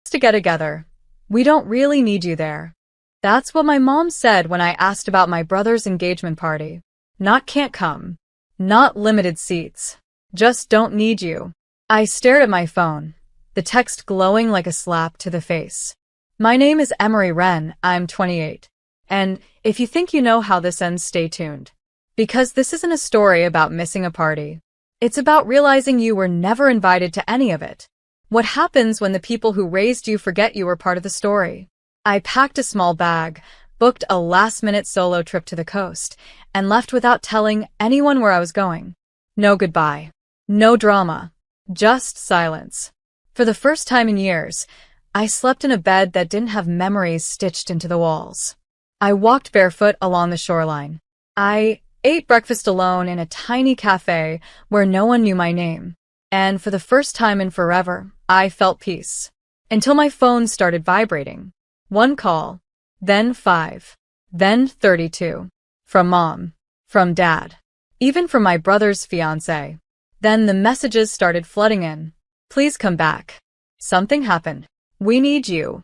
To get together. We don't really need you there. That's what my mom said when I asked about my brother's engagement party. Not can't come. Not limited seats. Just don't need you. I stared at my phone, the text glowing like a slap to the face. My name is Emery Wren, I'm 28. And if you think you know how this ends, stay tuned. Because this isn't a story about missing a party. It's about realizing you were never invited to any of it. What happens when the people who raised you forget you were part of the story? I packed a small bag, booked a last-minute solo trip to the coast, and left without telling anyone where I was going. No goodbye. No drama. Just silence. For the first time in years, I slept in a bed that didn't have memories stitched into the walls. I walked barefoot along the shoreline. I ate breakfast alone in a tiny cafe where no one knew my name. And for the first time in forever, I felt peace. Until my phone started vibrating. One call, then 5, then 32. From Mom, from Dad, even from my brother's fiancé. Then the messages started flooding in. Please come back. Something happened. We need you.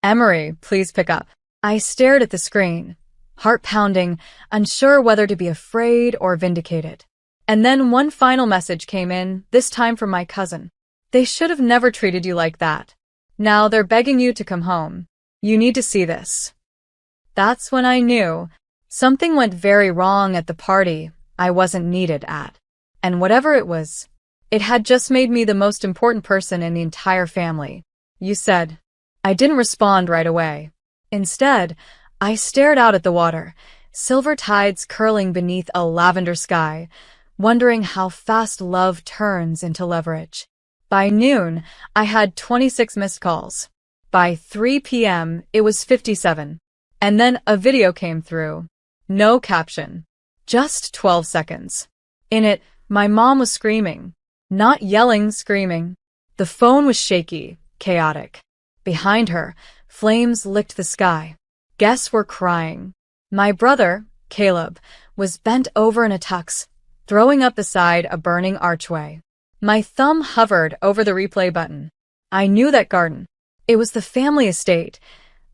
Emery, please pick up. I stared at the screen, heart pounding, unsure whether to be afraid or vindicated. And then one final message came in, this time from my cousin. They should have never treated you like that. Now they're begging you to come home. You need to see this. That's when I knew something went very wrong at the party I wasn't needed at. And whatever it was, it had just made me the most important person in the entire family. You said. I didn't respond right away. Instead, I stared out at the water, silver tides curling beneath a lavender sky, wondering how fast love turns into leverage. By noon, I had 26 missed calls. By 3 p.m., it was 57. And then a video came through. No caption. Just 12 seconds. In it, my mom was screaming. Not yelling, screaming. The phone was shaky, chaotic. Behind her, flames licked the sky. Guests were crying. My brother, Caleb, was bent over in a tux, throwing up beside a burning archway. My thumb hovered over the replay button. I knew that garden. It was the family estate,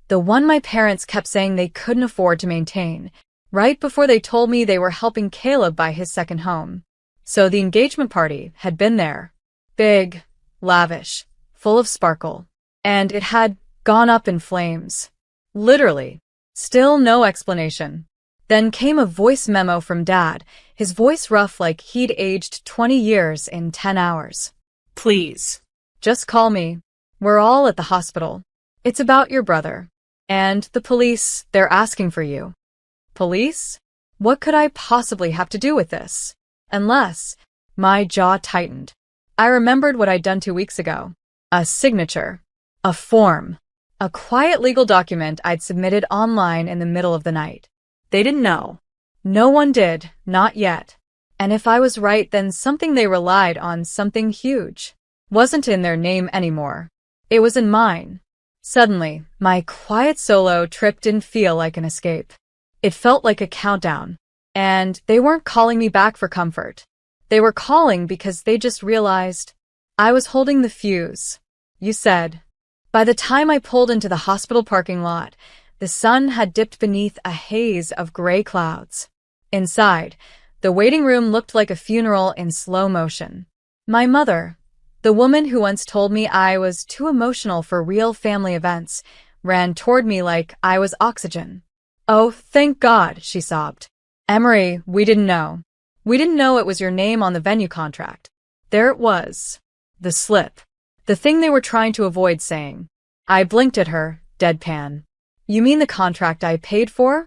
the one my parents kept saying they couldn't afford to maintain, right before they told me they were helping Caleb buy his second home. So the engagement party had been there. Big, lavish, full of sparkle. And it had gone up in flames. Literally. Still no explanation. Then came a voice memo from Dad, his voice rough like he'd aged 20 years in 10 hours. Please. Just call me. We're all at the hospital. It's about your brother. And the police, they're asking for you. Police? What could I possibly have to do with this? Unless, my jaw tightened. I remembered what I'd done 2 weeks ago. A signature. A form. A quiet legal document I'd submitted online in the middle of the night. They didn't know. No one did, not yet. And if I was right, then something they relied on, something huge, wasn't in their name anymore. It was in mine. Suddenly, my quiet solo trip didn't feel like an escape. It felt like a countdown. And they weren't calling me back for comfort. They were calling because they just realized I was holding the fuse. You said. By the time I pulled into the hospital parking lot, the sun had dipped beneath a haze of gray clouds. Inside, the waiting room looked like a funeral in slow motion. My mother, the woman who once told me I was too emotional for real family events, ran toward me like I was oxygen. Oh, thank God, she sobbed. Emery, we didn't know. We didn't know it was your name on the venue contract. There it was. The slip. The thing they were trying to avoid saying. I blinked at her, deadpan. You mean the contract I paid for?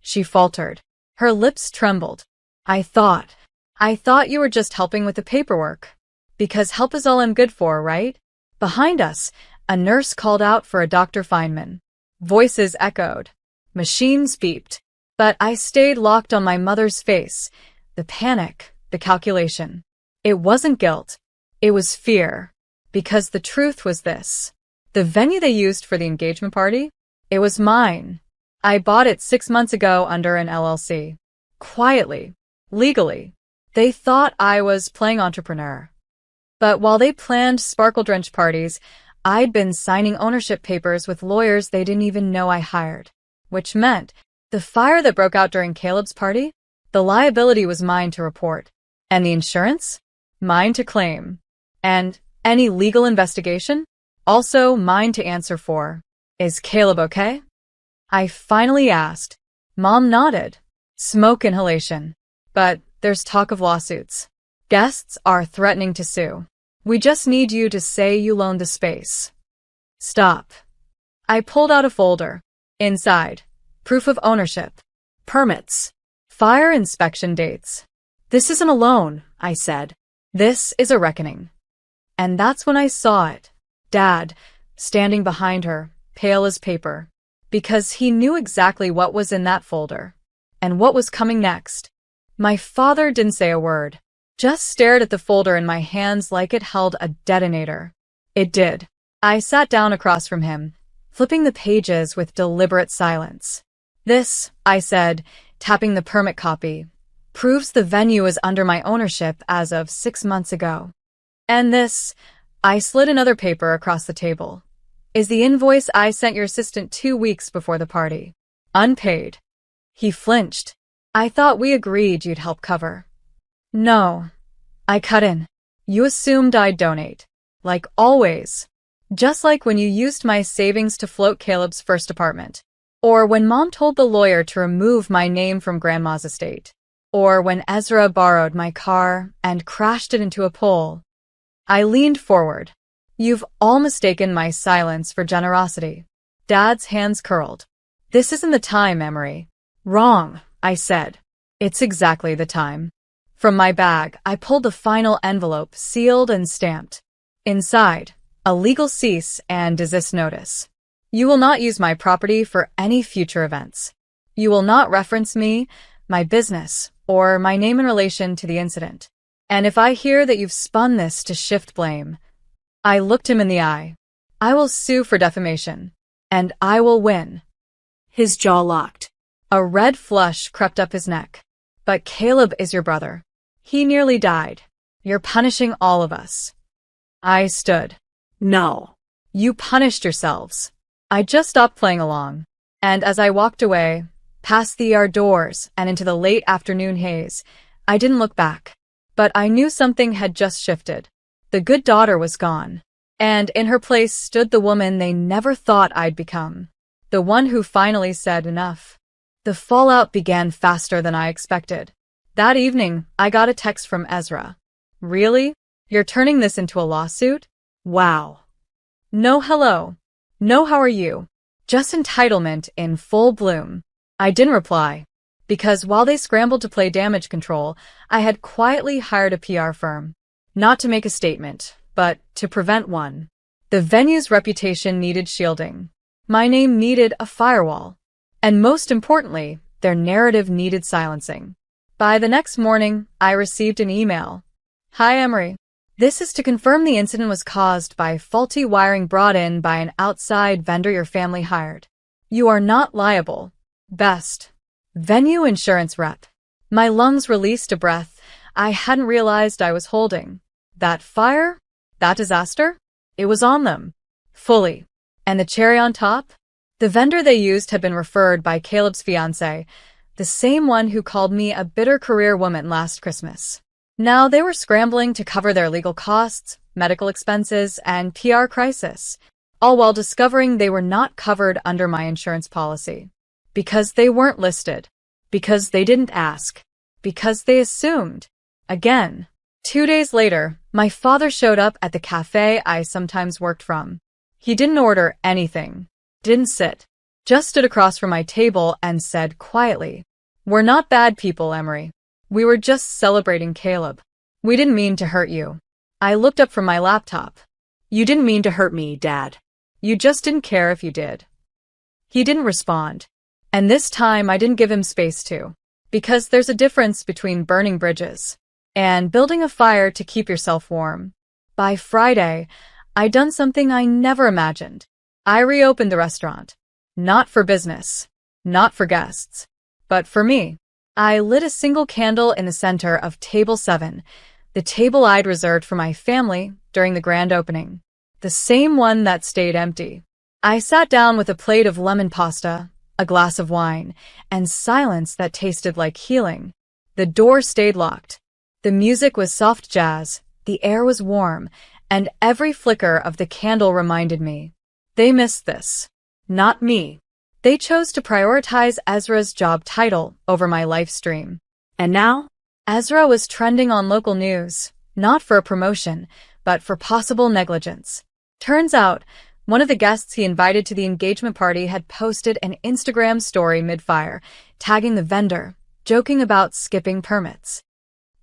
She faltered. Her lips trembled. I thought you were just helping with the paperwork. Because help is all I'm good for, right? Behind us, a nurse called out for a Dr. Feynman. Voices echoed. Machines beeped. But I stayed locked on my mother's face. The panic, the calculation. It wasn't guilt. It was fear. Because the truth was this. The venue they used for the engagement party? It was mine. I bought it 6 months ago under an LLC. Quietly. Legally. They thought I was playing entrepreneur. But while they planned sparkle-drenched parties, I'd been signing ownership papers with lawyers they didn't even know I hired, which meant the fire that broke out during Caleb's party, the liability was mine to report, and the insurance? Mine to claim. And any legal investigation? Also mine to answer for. Is Caleb okay? I finally asked. Mom nodded. Smoke inhalation. But there's talk of lawsuits. Guests are threatening to sue. We just need you to say you loaned the space. Stop. I pulled out a folder. Inside, proof of ownership, permits, fire inspection dates. This isn't a loan, I said. This is a reckoning. And that's when I saw it. Dad, standing behind her, pale as paper, because he knew exactly what was in that folder and what was coming next. My father didn't say a word, just stared at the folder in my hands like it held a detonator. It did. I sat down across from him, flipping the pages with deliberate silence. This, I said, tapping the permit copy, proves the venue is under my ownership as of 6 months ago. And this, I slid another paper across the table, is the invoice I sent your assistant 2 weeks before the party. Unpaid. He flinched. I thought we agreed you'd help cover. No. I cut in. You assumed I'd donate. Like always. Just like when you used my savings to float Caleb's first apartment. Or when Mom told the lawyer to remove my name from Grandma's estate. Or when Ezra borrowed my car and crashed it into a pole. I leaned forward. You've all mistaken my silence for generosity. Dad's hands curled. This isn't the time, Emery. Wrong, I said. It's exactly the time. From my bag, I pulled the final envelope, sealed and stamped. Inside, a legal cease and desist notice. You will not use my property for any future events. You will not reference me, my business, or my name in relation to the incident. And if I hear that you've spun this to shift blame, I looked him in the eye. I will sue for defamation. And I will win. His jaw locked. A red flush crept up his neck. But Caleb is your brother. He nearly died. You're punishing all of us. I stood. No. You punished yourselves. I just stopped playing along. And as I walked away, past the yard doors and into the late afternoon haze, I didn't look back. But I knew something had just shifted. The good daughter was gone. And in her place stood the woman they never thought I'd become. The one who finally said enough. The fallout began faster than I expected. That evening, I got a text from Ezra. Really? You're turning this into a lawsuit? Wow. No hello. No how are you. Just entitlement in full bloom. I didn't reply. Because while they scrambled to play damage control, I had quietly hired a PR firm. Not to make a statement, but to prevent one. The venue's reputation needed shielding. My name needed a firewall. And most importantly, their narrative needed silencing. By the next morning, I received an email. Hi, Emery. This is to confirm the incident was caused by faulty wiring brought in by an outside vendor your family hired. You are not liable. Best. Venue insurance rep. My lungs released a breath I hadn't realized I was holding. That fire? That disaster? It was on them. Fully. And the cherry on top? The vendor they used had been referred by Caleb's fiancé, the same one who called me a bitter career woman last Christmas. Now they were scrambling to cover their legal costs, medical expenses, and PR crisis, all while discovering they were not covered under my insurance policy. Because they weren't listed. Because they didn't ask. Because they assumed. Again. 2 days later, my father showed up at the cafe I sometimes worked from. He didn't order anything. Didn't sit. Just stood across from my table and said quietly, We're not bad people, Emery. We were just celebrating Caleb. We didn't mean to hurt you. I looked up from my laptop. You didn't mean to hurt me, Dad. You just didn't care if you did. He didn't respond. And this time I didn't give him space to. Because there's a difference between burning bridges and building a fire to keep yourself warm. By Friday, I'd done something I never imagined. I reopened the restaurant. Not for business. Not for guests. But for me. I lit a single candle in the center of Table 7, the table I'd reserved for my family during the grand opening. The the same one that stayed empty. I sat down with a plate of lemon pasta, a glass of wine, and silence that tasted like healing. The door stayed locked. The music was soft jazz, the air was warm, and every flicker of the candle reminded me. They missed this. Not me. They chose to prioritize Ezra's job title over my life stream. And now, Ezra was trending on local news, not for a promotion, but for possible negligence. Turns out, one of the guests he invited to the engagement party had posted an Instagram story mid-fire, tagging the vendor, joking about skipping permits.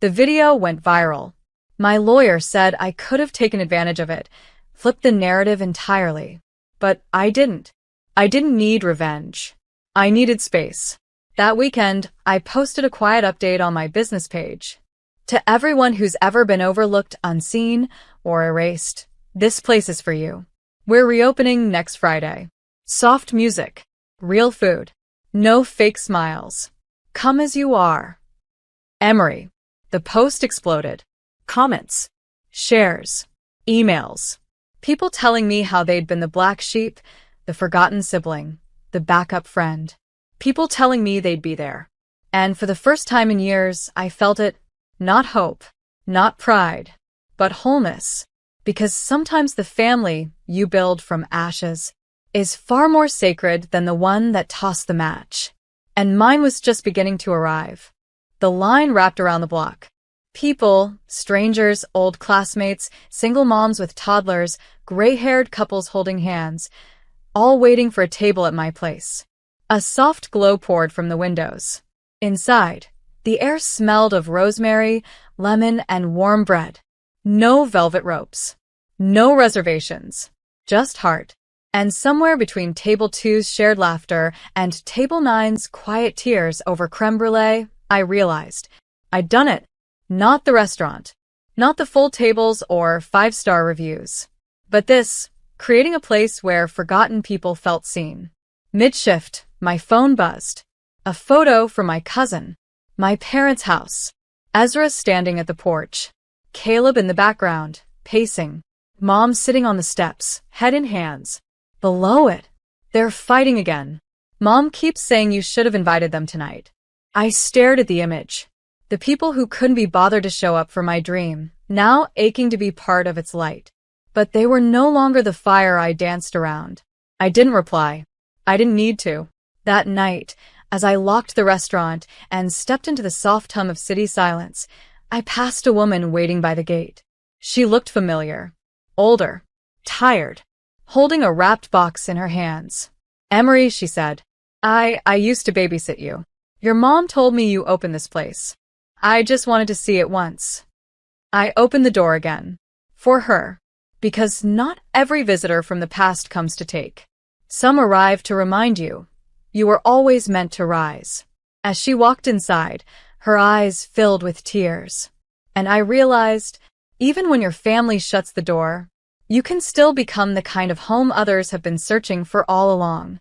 The video went viral. My lawyer said I could have taken advantage of it, flipped the narrative entirely. But I didn't. I didn't need revenge. I needed space. That weekend, I posted a quiet update on my business page. To everyone who's ever been overlooked, unseen, or erased, this place is for you. We're reopening next Friday. Soft music. Real food. No fake smiles. Come as you are. Emery. The post exploded. Comments. Shares. Emails. People telling me how they'd been the black sheep, the forgotten sibling, the backup friend. People telling me they'd be there. And for the first time in years, I felt it. Not hope. Not pride. But wholeness. Because sometimes the family you build from ashes is far more sacred than the one that tossed the match. And mine was just beginning to arrive. The line wrapped around the block. People, strangers, old classmates, single moms with toddlers, gray-haired couples holding hands, all waiting for a table at my place. A soft glow poured from the windows. Inside, the air smelled of rosemary, lemon, and warm bread. No velvet ropes. No reservations. Just heart. And somewhere between Table 2's shared laughter and Table 9's quiet tears over creme brulee, I realized I'd done it. Not the restaurant. Not the full tables or 5-star reviews. But this, creating a place where forgotten people felt seen. Mid-shift, my phone buzzed. A photo from my cousin. My parents' house. Ezra standing at the porch. Caleb in the background, pacing. Mom sitting on the steps, head in hands. Below it, they're fighting again. Mom keeps saying you should have invited them tonight. I stared at the image. The people who couldn't be bothered to show up for my dream, now aching to be part of its light. But they were no longer the fire I danced around. I didn't reply. I didn't need to. That night, as I locked the restaurant and stepped into the soft hum of city silence, I passed a woman waiting by the gate. She looked familiar. Older. Tired. Holding a wrapped box in her hands. Emery, she said. I used to babysit you. Your mom told me you opened this place. I just wanted to see it once. I opened the door again. For her. Because not every visitor from the past comes to take. Some arrive to remind you. You were always meant to rise. As she walked inside, her eyes filled with tears. And I realized, even when your family shuts the door, you can still become the kind of home others have been searching for all along.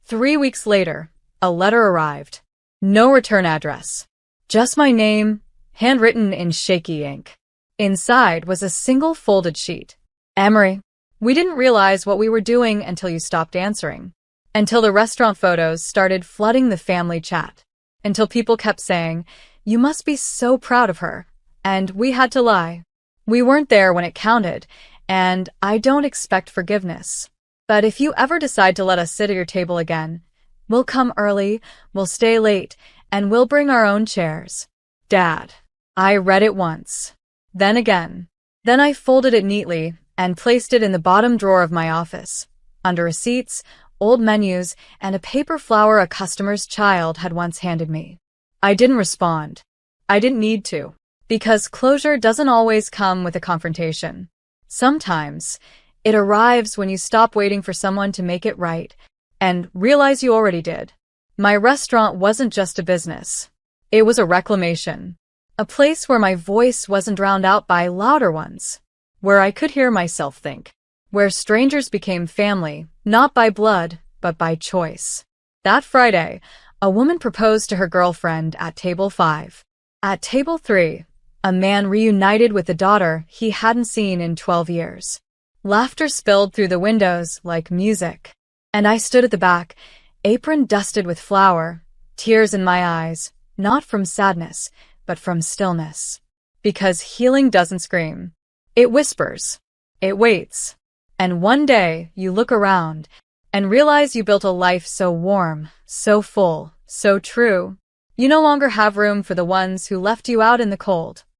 3 weeks later, a letter arrived. No return address. Just my name, handwritten in shaky ink. Inside was a single folded sheet. Emery, we didn't realize what we were doing until you stopped answering. Until the restaurant photos started flooding the family chat. Until people kept saying, you must be so proud of her. And we had to lie. We weren't there when it counted, and I don't expect forgiveness. But if you ever decide to let us sit at your table again, we'll come early, we'll stay late, and we'll bring our own chairs. Dad. I read it once. Then again. Then I folded it neatly and placed it in the bottom drawer of my office, under receipts, old menus, and a paper flower a customer's child had once handed me. I didn't respond. I didn't need to. Because closure doesn't always come with a confrontation. Sometimes, it arrives when you stop waiting for someone to make it right and realize you already did. My restaurant wasn't just a business. It was a reclamation. A place where my voice wasn't drowned out by louder ones. Where I could hear myself think. Where strangers became family, not by blood, but by choice. That Friday, a woman proposed to her girlfriend at table 5. At table 3, a man reunited with a daughter he hadn't seen in 12 years. Laughter spilled through the windows like music. And I stood at the back, apron dusted with flour, tears in my eyes, not from sadness, but from stillness. Because healing doesn't scream. It whispers. It waits. And one day, you look around and realize you built a life so warm, so full, so true. You no longer have room for the ones who left you out in the cold.